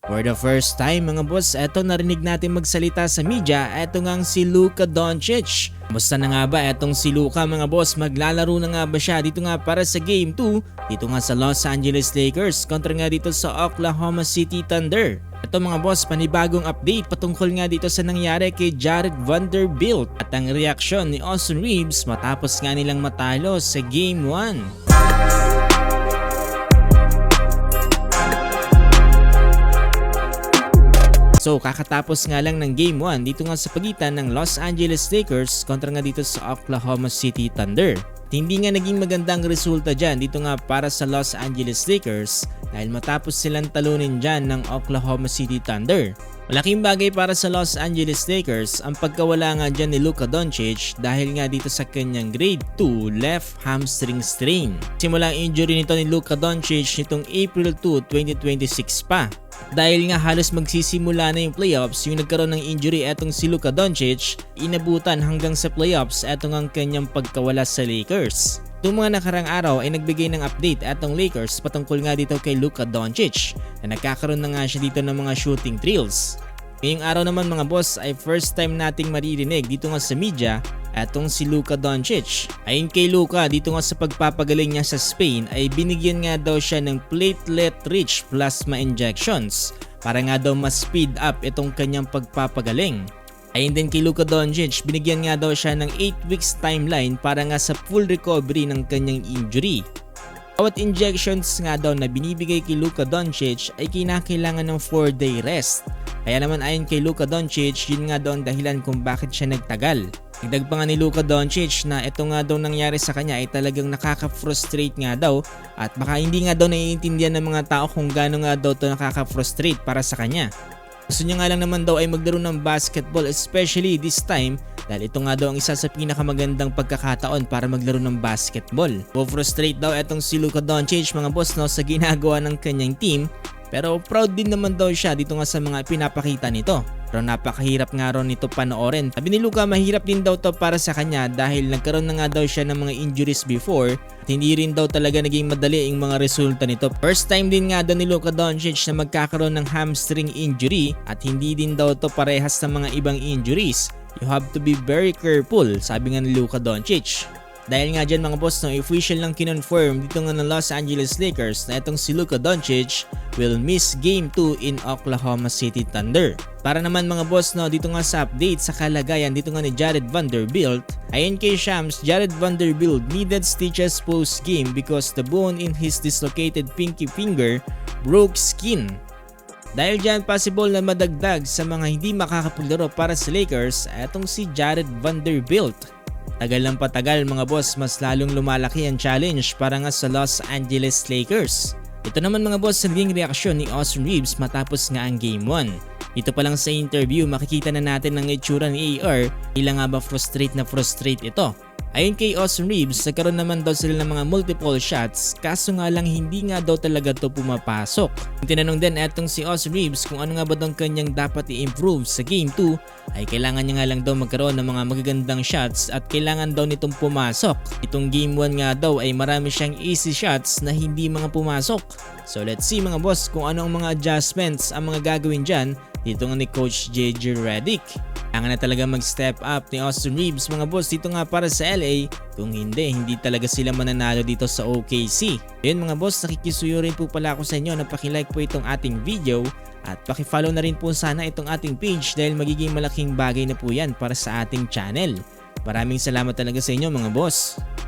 For the first time mga boss, eto narinig natin magsalita sa media, eto ngang si Luka Doncic. Musta na nga ba etong si Luka mga boss, maglalaro na nga ba siya dito nga para sa Game 2 dito nga sa Los Angeles Lakers kontra nga dito sa Oklahoma City Thunder. Ito mga boss, panibagong update patungkol nga dito sa nangyari kay Jared Vanderbilt at ang reaksyon ni Austin Reeves matapos nga nilang matalo sa Game 1. So kakatapos nga lang ng Game 1 dito nga sa pagitan ng Los Angeles Lakers kontra nga dito sa Oklahoma City Thunder. Hindi nga naging magandang resulta dyan dito nga para sa Los Angeles Lakers dahil matapos silang talunin dyan ng Oklahoma City Thunder. Malaking bagay para sa Los Angeles Lakers ang pagkawala nga dyan ni Luka Doncic dahil nga dito sa kanyang grade 2 left hamstring strain. Simula ang injury nito ni Luka Doncic nitong April 2, 2026 pa. Dahil nga halos magsisimula na yung playoffs, yung nagkaroon ng injury etong si Luka Doncic, inabutan hanggang sa playoffs etong ang kanyang pagkawala sa Lakers. Itong mga nakarang araw ay nagbigay ng update etong Lakers patungkol nga dito kay Luka Doncic na nagkakaroon na nga siya dito ng mga shooting drills. Ngayong araw naman mga boss ay first time nating maririnig dito nga sa media etong si Luka Doncic. Ayon kay Luka dito nga sa pagpapagaling niya sa Spain ay binigyan nga daw siya ng platelet-rich plasma injections para nga daw mas speed up itong kanyang pagpapagaling. Ayon din kay Luka Doncic, binigyan nga daw siya ng 8 weeks timeline para nga sa full recovery ng kanyang injury. Bawat injections nga daw na binibigay kay Luka Doncic ay kinakailangan ng 4-day rest. Kaya naman ayon kay Luka Doncic, yun nga daw ang dahilan kung bakit siya nagtagal. Dagdag pa nga ni Luka Doncic na ito nga daw nangyari sa kanya ay talagang nakaka-frustrate nga daw at baka hindi nga daw naiintindihan ng mga tao kung gaano nga daw ito nakaka-frustrate para sa kanya. Gusto niya nga lang naman daw ay maglaro ng basketball especially this time dahil ito nga daw ang isa sa pinakamagandang pagkakataon para maglaro ng basketball. Frustrate daw etong si Luka Doncic mga boss no sa ginagawa ng kanyang team pero proud din naman daw siya dito nga sa mga pinapakita nito. Pero napakahirap nga ron nito panoorin. Sabi ni Luka mahirap din daw to para sa kanya dahil nagkaroon na nga daw siya ng mga injuries before at hindi rin daw talaga naging madali ang mga resulta nito. First time din nga daw ni Luka Doncic na magkakaroon ng hamstring injury at hindi din daw to parehas sa mga ibang injuries. You have to be very careful, sabi nga ni Luka Doncic. Dahil nga dyan mga boss, no, official lang kinonfirm dito nga ng Los Angeles Lakers na itong si Luka Doncic will miss Game 2 in Oklahoma City Thunder. Para naman mga boss, no, dito nga sa update sa kalagayan dito nga ni Jared Vanderbilt, ayon kay Shams, Jared Vanderbilt needed stitches post-game because the bone in his dislocated pinky finger broke skin. Dahil dyan possible na madagdag sa mga hindi makakapaglaro para sa Lakers, etong si Jared Vanderbilt. Tagal ng patagal mga boss, mas lalong lumalaki ang challenge para nga sa Los Angeles Lakers. Ito naman mga boss sa naging reaksyon ni Austin Reeves matapos nga ang Game 1. Ito pa lang sa interview makikita na natin ang itsura ni AR, ilang nga ba frustrate na frustrate ito. Ayon kay Austin Reeves, nagkaroon naman daw sila ng mga multiple shots kaso nga lang hindi nga daw talaga to pumapasok. Tinanong din etong si Austin Reeves kung ano nga ba daw kanyang dapat i-improve sa Game 2 ay kailangan niya nga lang daw magkaroon ng mga magagandang shots at kailangan daw nitong pumasok. Itong Game 1 nga daw ay marami siyang easy shots na hindi mga pumasok. So let's see mga boss kung ano ang mga adjustments ang mga gagawin dyan dito nga ni Coach JJ Redick. Kailangan na talaga mag-step up ni Austin Reeves mga boss dito nga para sa LA. Kung hindi talaga sila mananalo dito sa OKC. Ayun mga boss, nakikisuyo rin po pala ako sa inyo na pakilike po itong ating video at pakifollow na rin po sana itong ating page dahil magiging malaking bagay na po yan para sa ating channel. Maraming salamat talaga sa inyo mga boss.